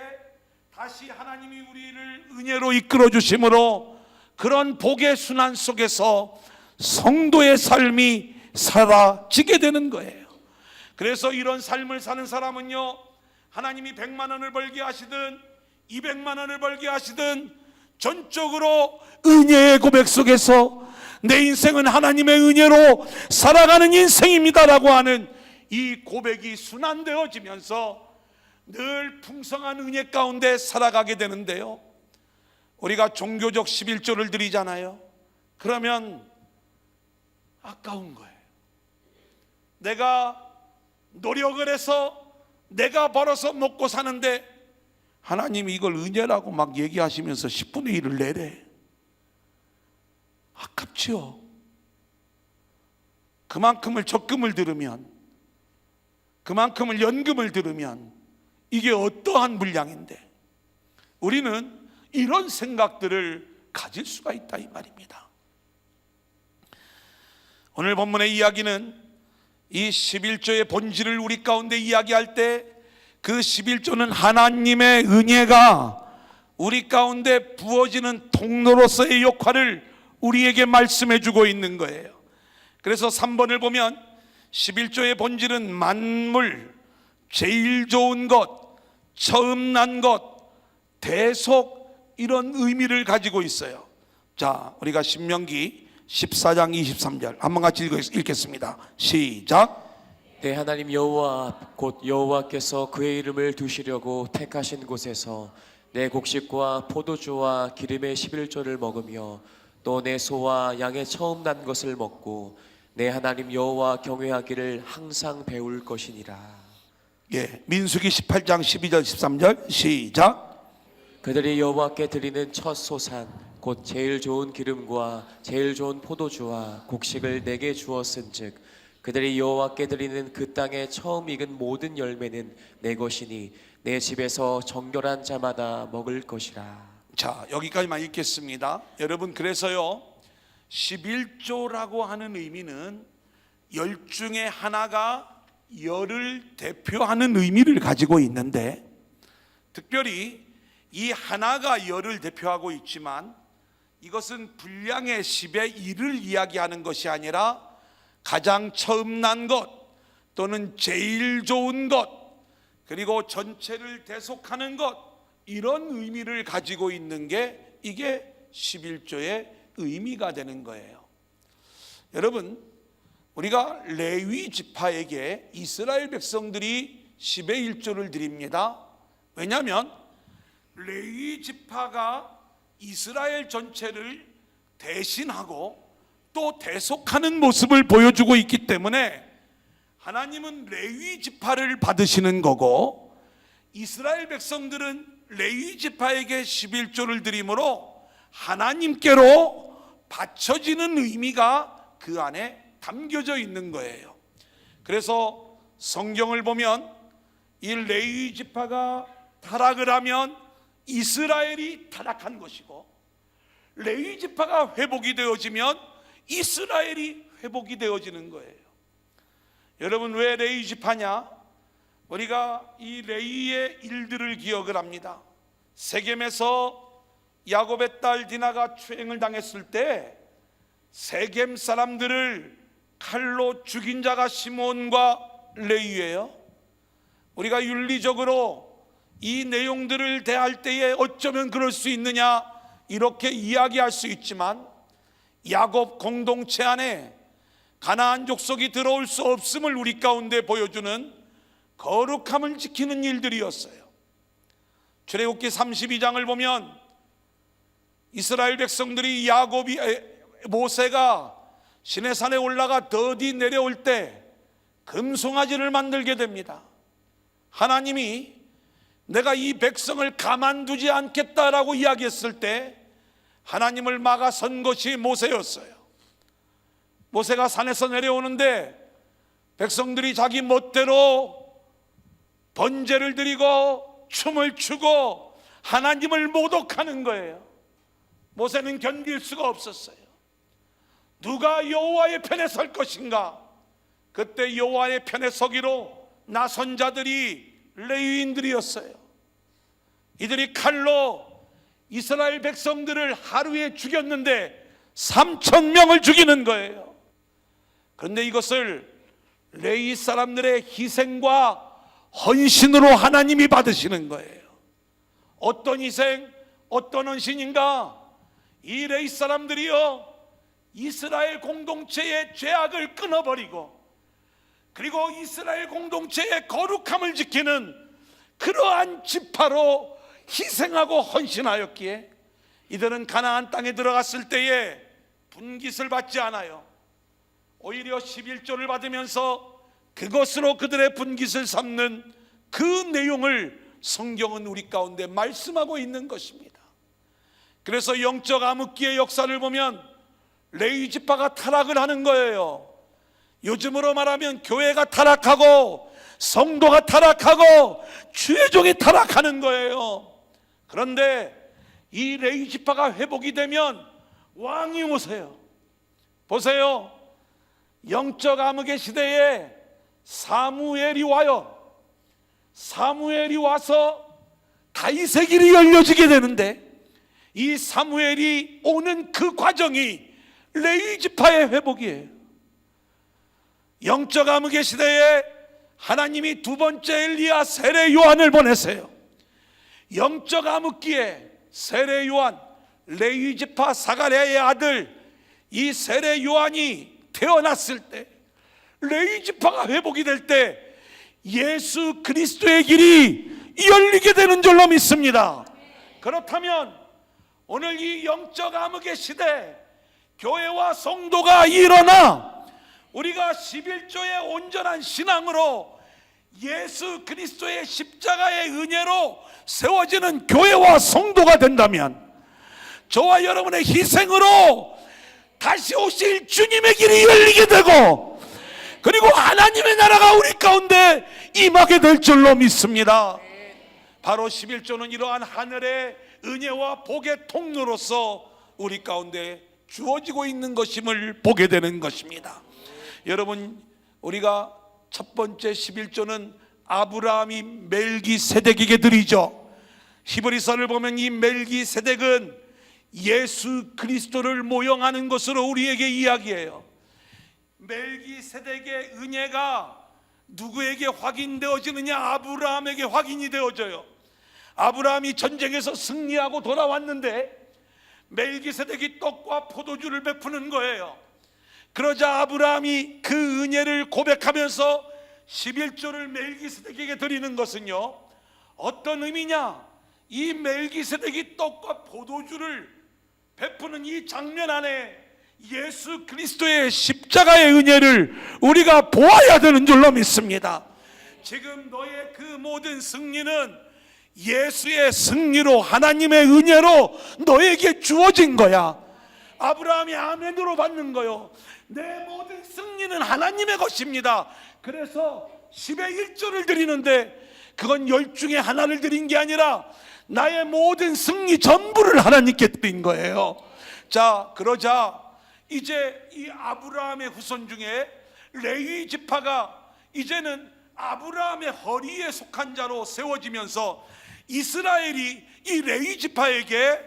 다시 하나님이 우리를 은혜로 이끌어 주심으로 그런 복의 순환 속에서 성도의 삶이 사라지게 되는 거예요. 그래서 이런 삶을 사는 사람은요, 하나님이 100만 원을 벌게 하시든 200만 원을 벌게 하시든 전적으로 은혜의 고백 속에서 내 인생은 하나님의 은혜로 살아가는 인생입니다라고 하는 이 고백이 순환되어지면서 늘 풍성한 은혜 가운데 살아가게 되는데요, 우리가 종교적 11조를 드리잖아요. 그러면 아까운 거예요. 내가 노력을 해서 내가 벌어서 먹고 사는데 하나님이 이걸 은혜라고 막 얘기하시면서 10분의 1을 내래. 아깝지요. 그만큼을 적금을 들으면, 그만큼을 연금을 들으면 이게 어떠한 분량인데, 우리는 이런 생각들을 가질 수가 있다 이 말입니다. 오늘 본문의 이야기는 이 11조의 본질을 우리 가운데 이야기할 때 그 11조는 하나님의 은혜가 우리 가운데 부어지는 통로로서의 역할을 우리에게 말씀해 주고 있는 거예요. 그래서 3번을 보면 11조의 본질은 만물, 제일 좋은 것, 처음 난 것, 대속, 이런 의미를 가지고 있어요. 자, 우리가 신명기 14장 23절 한번 같이 읽겠습니다. 시작. 내 하나님 여호와 곧 여호와께서 그의 이름을 두시려고 택하신 곳에서 내 곡식과 포도주와 기름의 11조를 먹으며 또 내 소와 양의 처음 난 것을 먹고 내 하나님 여호와 경외하기를 항상 배울 것이니라. 예, 민수기 18장 12절 13절 시작. 그들이 여호와께 드리는 첫 소산 곧 제일 좋은 기름과 제일 좋은 포도주와 곡식을 내게 주었은즉 그들이 여호와께 드리는 그 땅에 처음 익은 모든 열매는 내 것이니 내 집에서 정결한 자마다 먹을 것이라. 자, 여기까지만 읽겠습니다. 여러분, 그래서요 11조라고 하는 의미는 열 중에 하나가 열을 대표하는 의미를 가지고 있는데, 특별히 이 하나가 열을 대표하고 있지만 이것은 분량의 10의 1을 이야기하는 것이 아니라 가장 처음 난 것 또는 제일 좋은 것, 그리고 전체를 대속하는 것, 이런 의미를 가지고 있는 게 이게 11조의 의미가 되는 거예요. 여러분, 우리가 레위 지파에게 이스라엘 백성들이 10의 1조를 드립니다. 왜냐하면 레위 지파가 이스라엘 전체를 대신하고 또 대속하는 모습을 보여주고 있기 때문에 하나님은 레위 지파를 받으시는 거고, 이스라엘 백성들은 레위 지파에게 11조를 드림으로 하나님께로 바쳐지는 의미가 그 안에 담겨져 있는 거예요. 그래서 성경을 보면 이 레위 지파가 타락을 하면 이스라엘이 타락한 것이고, 레위 지파가 회복이 되어지면 이스라엘이 회복이 되어지는 거예요. 여러분, 왜 레위 지파냐? 우리가 이 레위의 일들을 기억을 합니다. 세겜에서 야곱의 딸 디나가 추행을 당했을 때 세겜 사람들을 칼로 죽인 자가 시몬과 레위예요. 우리가 윤리적으로 이 내용들을 대할 때에 어쩌면 그럴 수 있느냐 이렇게 이야기할 수 있지만, 야곱 공동체 안에 가나안 족속이 들어올 수 없음을 우리 가운데 보여주는 거룩함을 지키는 일들이었어요. 출애굽기 32장을 보면 이스라엘 백성들이 모세가 시내산에 올라가 더디 내려올 때 금송아지를 만들게 됩니다. 하나님이 내가 이 백성을 가만두지 않겠다라고 이야기했을 때 하나님을 막아선 것이 모세였어요. 모세가 산에서 내려오는데 백성들이 자기 멋대로 번제를 드리고 춤을 추고 하나님을 모독하는 거예요. 모세는 견딜 수가 없었어요. 누가 여호와의 편에 설 것인가? 그때 여호와의 편에 서기로 나선 자들이 레위인들이었어요. 이들이 칼로 이스라엘 백성들을 하루에 죽였는데 3,000명을 죽이는 거예요. 그런데 이것을 레위 사람들의 희생과 헌신으로 하나님이 받으시는 거예요. 어떤 희생, 어떤 헌신인가? 이 레위 사람들이요, 이스라엘 공동체의 죄악을 끊어버리고 그리고 이스라엘 공동체의 거룩함을 지키는 그러한 지파로 희생하고 헌신하였기에 이들은 가나안 땅에 들어갔을 때에 분깃을 받지 않아요. 오히려 11조를 받으면서 그것으로 그들의 분깃을 삼는 그 내용을 성경은 우리 가운데 말씀하고 있는 것입니다. 그래서 영적 암흑기의 역사를 보면 레위 지파가 타락을 하는 거예요. 요즘으로 말하면 교회가 타락하고 성도가 타락하고 주의 종이 타락하는 거예요. 그런데 이 레위 지파가 회복이 되면 왕이 오세요. 보세요. 영적 암흑의 시대에 사무엘이 와요. 사무엘이 와서 다윗의 길이 열려지게 되는데 이 사무엘이 오는 그 과정이 레위 지파의 회복이에요. 영적 암흑의 시대에 하나님이 두 번째 엘리야 세례 요한을 보내세요. 영적 암흑기에 세례 요한, 레위 지파 사가랴의 아들 이 세례 요한이 태어났을 때, 레위 지파가 회복이 될 때 예수 그리스도의 길이 열리게 되는 줄로 믿습니다. 그렇다면 오늘 이 영적 암흑의 시대, 교회와 성도가 일어나 우리가 11조의 온전한 신앙으로 예수 그리스도의 십자가의 은혜로 세워지는 교회와 성도가 된다면 저와 여러분의 희생으로 다시 오실 주님의 길이 열리게 되고 그리고 하나님의 나라가 우리 가운데 임하게 될 줄로 믿습니다. 바로 11조는 이러한 하늘의 은혜와 복의 통로로서 우리 가운데 주어지고 있는 것임을 보게 되는 것입니다. 여러분, 우리가 첫 번째 11조는 아브라함이 멜기세덱에게 드리죠. 히브리서를 보면 이 멜기세덱은 예수 그리스도를 모형하는 것으로 우리에게 이야기해요. 멜기세덱의 은혜가 누구에게 확인되어지느냐? 아브라함에게 확인이 되어져요. 아브라함이 전쟁에서 승리하고 돌아왔는데 멜기세덱이 떡과 포도주를 베푸는 거예요. 그러자 아브라함이 그 은혜를 고백하면서 11조를 멜기세덱에게 드리는 것은요, 어떤 의미냐? 이 멜기세덱이 떡과 포도주를 베푸는 이 장면 안에 예수 그리스도의 십자가의 은혜를 우리가 보아야 되는 줄로 믿습니다. 지금 너의 그 모든 승리는 예수의 승리로, 하나님의 은혜로 너에게 주어진 거야. 아브라함이 아멘으로 받는 거요. 내 모든 승리는 하나님의 것입니다. 그래서 10의 1조를 드리는데 그건 10 중에 하나를 드린 게 아니라 나의 모든 승리 전부를 하나님께 드린 거예요. 자, 그러자 이제 이 아브라함의 후손 중에 레위 지파가 이제는 아브라함의 허리에 속한 자로 세워지면서 이스라엘이 이 레위 지파에게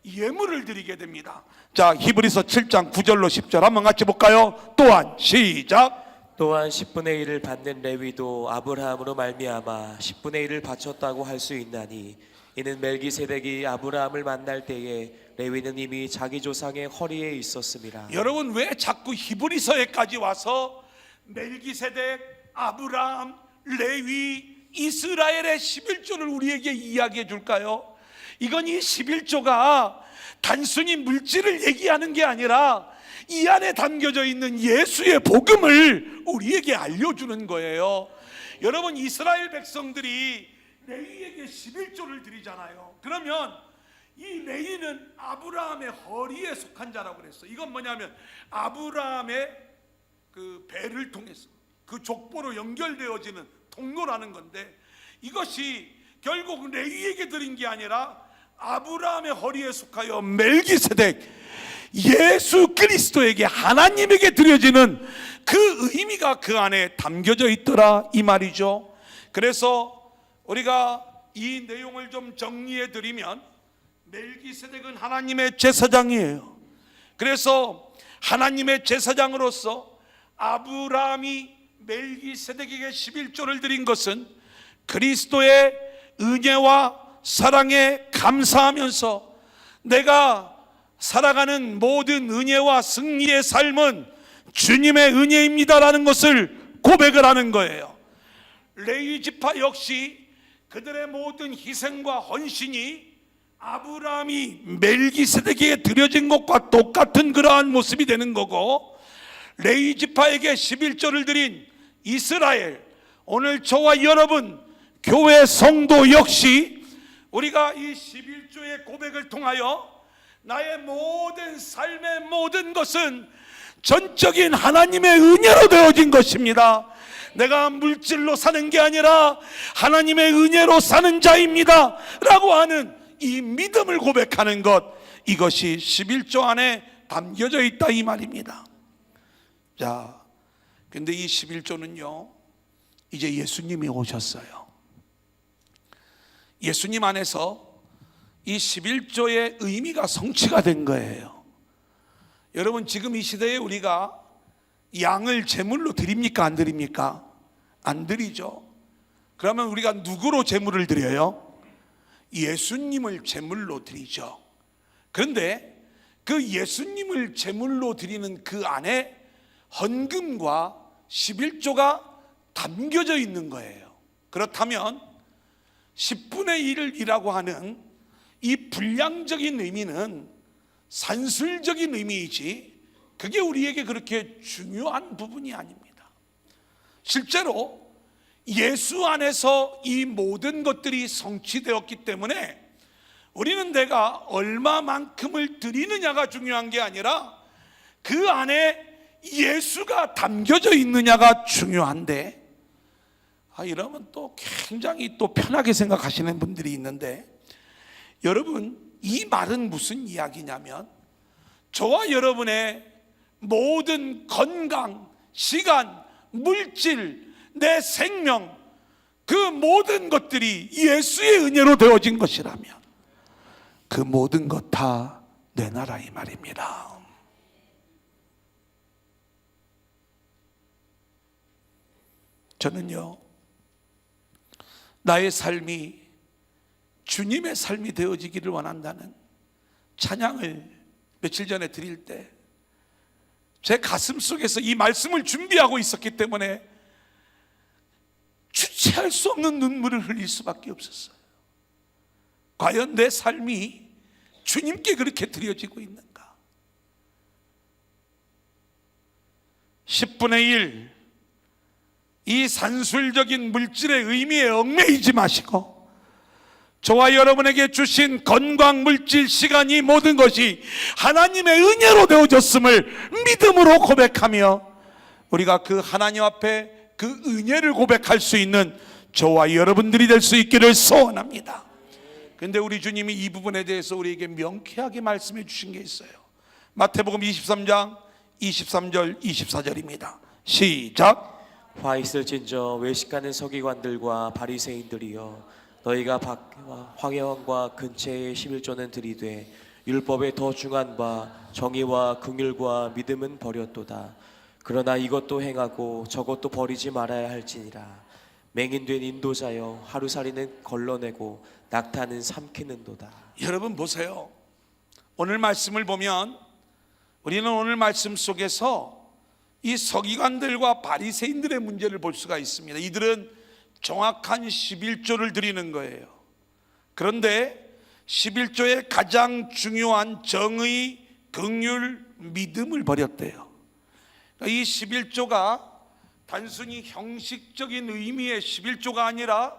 예물을 드리게 됩니다. 자, 히브리서 7장 9절로 10절 한번 같이 볼까요? 또한 시작. 또한 10분의 1을 받는 레위도 아브라함으로 말미암아 10분의 1을 바쳤다고 할 수 있나니 이는 멜기세덱이 아브라함을 만날 때에 레위는 이미 자기 조상의 허리에 있었습니다. 여러분, 왜 자꾸 히브리서에까지 와서 멜기세덱, 아브라함, 레위, 이스라엘의 11조를 우리에게 이야기해 줄까요? 이건 이 11조가 단순히 물질을 얘기하는 게 아니라 이 안에 담겨져 있는 예수의 복음을 우리에게 알려주는 거예요. 여러분, 이스라엘 백성들이 레위에게 11조를 드리잖아요. 그러면 이 레위는 아브라함의 허리에 속한 자라고 그랬어. 이건 뭐냐면 아브라함의 그 배를 통해서 그 족보로 연결되어지는 통로라는 건데, 이것이 결국 레위에게 드린 게 아니라 아브라함의 허리에 속하여 멜기세덱, 예수 그리스도에게, 하나님에게 드려지는 그 의미가 그 안에 담겨져 있더라, 이 말이죠. 그래서 우리가 이 내용을 좀 정리해 드리면, 멜기세덱은 하나님의 제사장이에요. 그래서 하나님의 제사장으로서 아브라함이 멜기세덱에게 11조를 드린 것은 그리스도의 은혜와 사랑에 감사하면서 내가 살아가는 모든 은혜와 승리의 삶은 주님의 은혜입니다라는 것을 고백을 하는 거예요. 레위 지파 역시 그들의 모든 희생과 헌신이 아브라함이 멜기세덱에게 드려진 것과 똑같은 그러한 모습이 되는 거고, 레위 지파에게 11조를 드린 이스라엘, 오늘 저와 여러분 교회 성도 역시 우리가 이 11조의 고백을 통하여 나의 모든 삶의 모든 것은 전적인 하나님의 은혜로 되어진 것입니다. 내가 물질로 사는 게 아니라 하나님의 은혜로 사는 자입니다 라고 하는 이 믿음을 고백하는 것, 이것이 11조 안에 담겨져 있다, 이 말입니다. 자, 근데 이 11조는요 이제 예수님이 오셨어요. 예수님 안에서 이 11조의 의미가 성취가 된 거예요. 여러분, 지금 이 시대에 우리가 양을 제물로 드립니까, 안 드립니까? 안 드리죠. 그러면 우리가 누구로 제물을 드려요? 예수님을 제물로 드리죠. 그런데 그 예수님을 제물로 드리는 그 안에 헌금과 11조가 담겨져 있는 거예요. 그렇다면 10분의 1이라고 하는 이 분량적인 의미는 산술적인 의미이지 그게 우리에게 그렇게 중요한 부분이 아닙니다. 실제로 예수 안에서 이 모든 것들이 성취되었기 때문에 우리는 내가 얼마만큼을 드리느냐가 중요한 게 아니라 그 안에 예수가 담겨져 있느냐가 중요한데, 이러면 또 굉장히 또 편하게 생각하시는 분들이 있는데, 여러분, 이 말은 무슨 이야기냐면 저와 여러분의 모든 건강, 시간, 물질, 내 생명, 그 모든 것들이 예수의 은혜로 되어진 것이라면 그 모든 것 다 내놔라, 이 말입니다. 저는요, 나의 삶이 주님의 삶이 되어지기를 원한다는 찬양을 며칠 전에 드릴 때 제 가슴 속에서 이 말씀을 준비하고 있었기 때문에 주체할 수 없는 눈물을 흘릴 수밖에 없었어요. 과연 내 삶이 주님께 그렇게 드려지고 있는가? 10분의 1, 이 산술적인 물질의 의미에 얽매이지 마시고 저와 여러분에게 주신 건강, 물질, 시간, 이 모든 것이 하나님의 은혜로 되어졌음을 믿음으로 고백하며 우리가 그 하나님 앞에 그 은혜를 고백할 수 있는 저와 여러분들이 될 수 있기를 소원합니다. 그런데 우리 주님이 이 부분에 대해서 우리에게 명쾌하게 말씀해 주신 게 있어요. 마태복음 23장 23절 24절입니다. 시작. 화 있을진저 외식하는 서기관들과 바리새인들이여, 너희가 황해왕과 근처의 11조는 드리되 율법에 더 중한 바 정의와 긍휼과 믿음은 버렸도다. 그러나 이것도 행하고 저것도 버리지 말아야 할지니라. 맹인된 인도자여, 하루살이는 걸러내고 낙타는 삼키는도다. 여러분 보세요. 오늘 말씀을 보면 우리는 오늘 말씀 속에서 이 서기관들과 바리새인들의 문제를 볼 수가 있습니다. 이들은 정확한 11조를 드리는 거예요. 그런데 11조의 가장 중요한 정의, 긍휼, 믿음을 버렸대요. 이 11조가 단순히 형식적인 의미의 11조가 아니라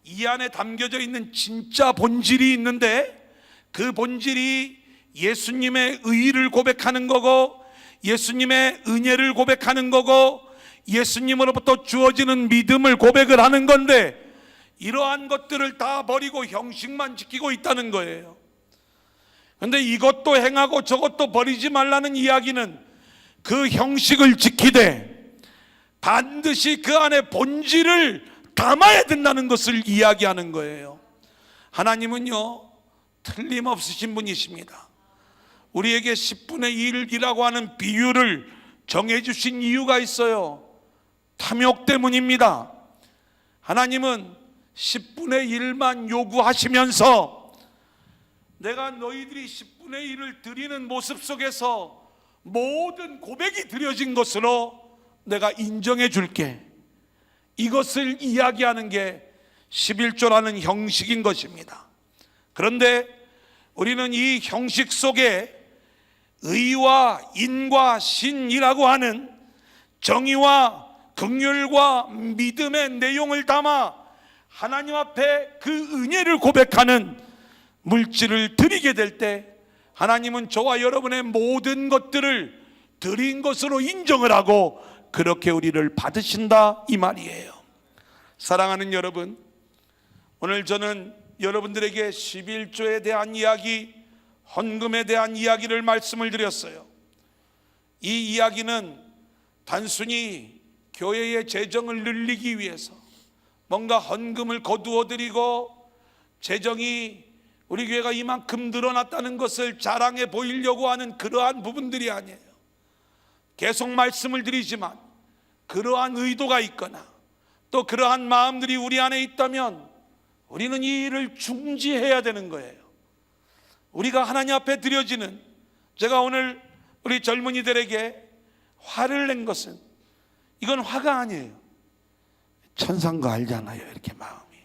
이 안에 담겨져 있는 진짜 본질이 있는데, 그 본질이 예수님의 의를 고백하는 거고, 예수님의 은혜를 고백하는 거고, 예수님으로부터 주어지는 믿음을 고백을 하는 건데, 이러한 것들을 다 버리고 형식만 지키고 있다는 거예요. 그런데 이것도 행하고 저것도 버리지 말라는 이야기는 그 형식을 지키되 반드시 그 안에 본질을 담아야 된다는 것을 이야기하는 거예요. 하나님은요, 틀림없으신 분이십니다. 우리에게 10분의 1이라고 하는 비율을 정해주신 이유가 있어요. 탐욕 때문입니다. 하나님은 10분의 1만 요구하시면서 내가 너희들이 10분의 1을 드리는 모습 속에서 모든 고백이 드려진 것으로 내가 인정해 줄게, 이것을 이야기하는 게 11조라는 형식인 것입니다. 그런데 우리는 이 형식 속에 의와 인과 신이라고 하는 정의와 긍휼과 믿음의 내용을 담아 하나님 앞에 그 은혜를 고백하는 물질을 드리게 될 때, 하나님은 저와 여러분의 모든 것들을 드린 것으로 인정을 하고 그렇게 우리를 받으신다, 이 말이에요. 사랑하는 여러분, 오늘 저는 여러분들에게 11조에 대한 이야기, 헌금에 대한 이야기를 말씀을 드렸어요. 이 이야기는 단순히 교회의 재정을 늘리기 위해서 뭔가 헌금을 거두어 드리고 재정이 우리 교회가 이만큼 늘어났다는 것을 자랑해 보이려고 하는 그러한 부분들이 아니에요. 계속 말씀을 드리지만 그러한 의도가 있거나 또 그러한 마음들이 우리 안에 있다면 우리는 이 일을 중지해야 되는 거예요. 우리가 하나님 앞에 드려지는, 제가 오늘 우리 젊은이들에게 화를 낸 것은, 이건 화가 아니에요. 천사인 거 알잖아요, 이렇게 마음이.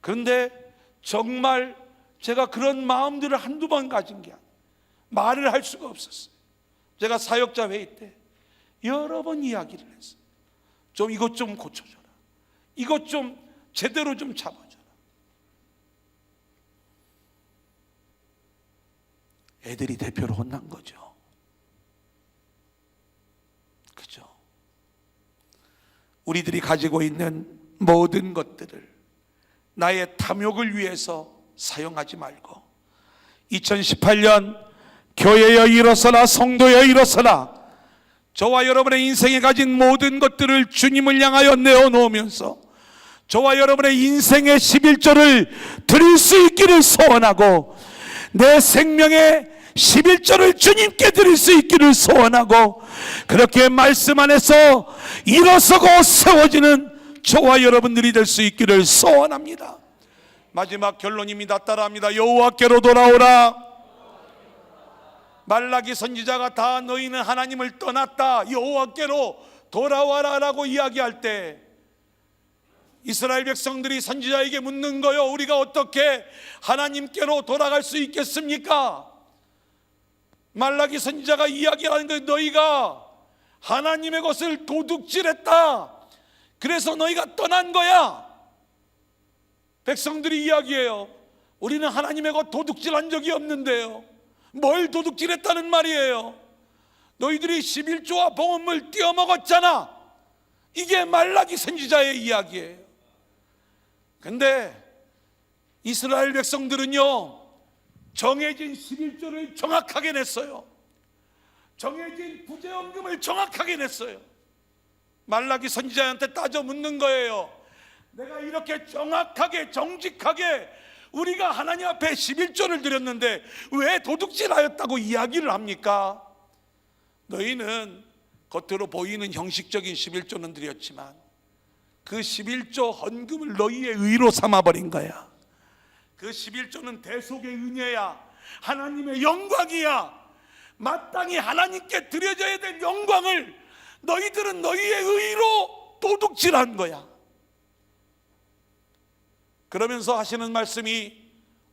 그런데 정말 제가 그런 마음들을 한두 번 가진 게 아니에요. 말을 할 수가 없었어요. 제가 사역자 회의 때 여러 번 이야기를 했어요. 좀 이것 좀 고쳐줘라, 이것 좀 제대로 좀 잡아줘라. 애들이 대표로 혼난 거죠. 그죠? 우리들이 가지고 있는 모든 것들을 나의 탐욕을 위해서 사용하지 말고 2018년 교회여 일어서라, 성도여 일어서라, 저와 여러분의 인생에 가진 모든 것들을 주님을 향하여 내어놓으면서 저와 여러분의 인생의 11조를 드릴 수 있기를 소원하고, 내 생명의 11조를 주님께 드릴 수 있기를 소원하고, 그렇게 말씀 안에서 일어서고 세워지는 저와 여러분들이 될 수 있기를 소원합니다. 마지막 결론입니다. 따라합니다. 여호와께로 돌아오라. 말라기 선지자가 다 너희는 하나님을 떠났다, 여호와께로 돌아와라 라고 이야기할 때 이스라엘 백성들이 선지자에게 묻는 거요, 우리가 어떻게 하나님께로 돌아갈 수 있겠습니까? 말라기 선지자가 이야기하는 거, 너희가 하나님의 것을 도둑질했다, 그래서 너희가 떠난 거야. 백성들이 이야기해요. 우리는 하나님의 것 도둑질한 적이 없는데요. 뭘 도둑질했다는 말이에요? 너희들이 11조와 봉헌물 띄어먹었잖아. 이게 말라기 선지자의 이야기예요. 근데 이스라엘 백성들은요, 정해진 11조를 정확하게 냈어요. 정해진 부재헌금을 정확하게 냈어요. 말라기 선지자한테 따져 묻는 거예요. 내가 이렇게 정확하게 정직하게 우리가 하나님 앞에 11조를 드렸는데 왜 도둑질하였다고 이야기를 합니까? 너희는 겉으로 보이는 형식적인 11조는 드렸지만 그 11조 헌금을 너희의 의로 삼아버린 거야. 그 11조는 대속의 은혜야, 하나님의 영광이야. 마땅히 하나님께 드려져야 될 영광을 너희들은 너희의 의로 도둑질한 거야. 그러면서 하시는 말씀이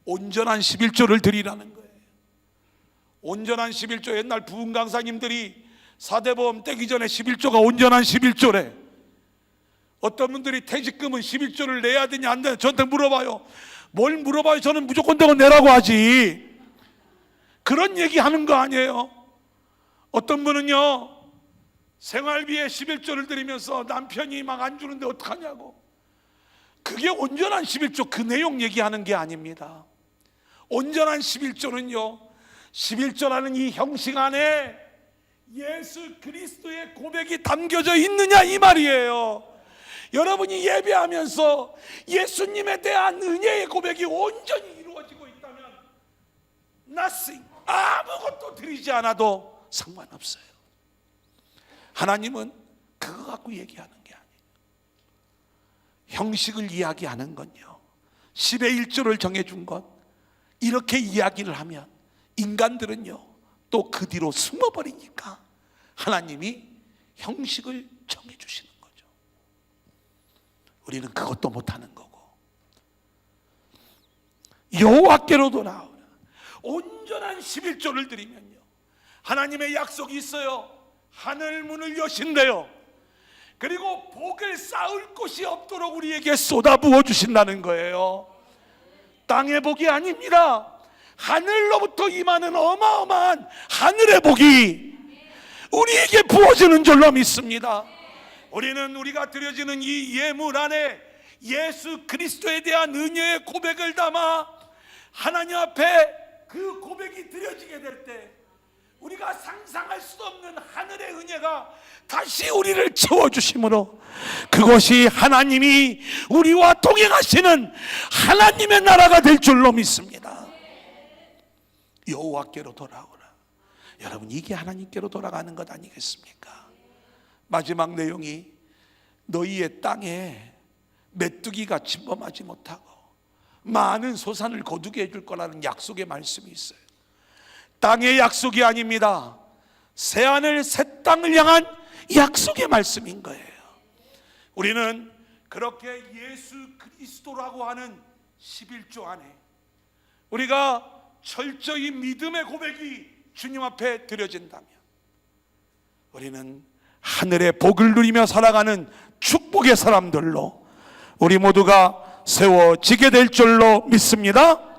온전한 11조를 드리라는 거예요. 온전한 11조, 옛날 부흥 강사님들이 사대보험 떼기 전에 11조가 온전한 11조래. 어떤 분들이 퇴직금은 11조를 내야 되냐 안 되냐 저한테 물어봐요. 뭘 물어봐요? 저는 무조건 내고 내라고 하지. 그런 얘기 하는 거 아니에요. 어떤 분은요, 생활비에 11조를 드리면서 남편이 막 안 주는데 어떡하냐고. 그게 온전한 11조 그 내용 얘기하는 게 아닙니다. 온전한 11조는요, 11조라는 이 형식 안에 예수 그리스도의 고백이 담겨져 있느냐 이 말이에요. 여러분이 예배하면서 예수님에 대한 은혜의 고백이 온전히 이루어지고 있다면 nothing, 아무것도 드리지 않아도 상관없어요. 하나님은 그거 갖고 얘기하는 게 아니에요. 형식을 이야기하는 건요, 10의 1조를 정해준 것, 이렇게 이야기를 하면 인간들은요 또 그 뒤로 숨어버리니까 하나님이 형식을 정해주시는 거죠. 우리는 그것도 못하는 거고, 여호와께로 돌아오라. 온전한 11조를 드리면요 하나님의 약속이 있어요. 하늘 문을 여신대요. 그리고 복을 쌓을 곳이 없도록 우리에게 쏟아부어 주신다는 거예요. 땅의 복이 아닙니다. 하늘로부터 임하는 어마어마한 하늘의 복이 우리에게 부어지는 줄로 믿습니다. 우리는 우리가 드려지는 이 예물 안에 예수 그리스도에 대한 은혜의 고백을 담아 하나님 앞에 그 고백이 드려지게 될 때 우리가 상상할 수 없는 하늘의 은혜가 다시 우리를 채워주심으로 그것이 하나님이 우리와 동행하시는 하나님의 나라가 될 줄로 믿습니다. 여호와께로 돌아오라. 여러분, 이게 하나님께로 돌아가는 것 아니겠습니까? 마지막 내용이 너희의 땅에 메뚜기가 침범하지 못하고 많은 소산을 거두게 해줄 거라는 약속의 말씀이 있어요. 땅의 약속이 아닙니다. 새하늘 새 땅을 향한 약속의 말씀인 거예요. 우리는 그렇게 예수 그리스도라고 하는 11조 안에 우리가 철저히 믿음의 고백이 주님 앞에 드려진다면 우리는 하늘의 복을 누리며 살아가는 축복의 사람들로 우리 모두가 세워지게 될 줄로 믿습니다.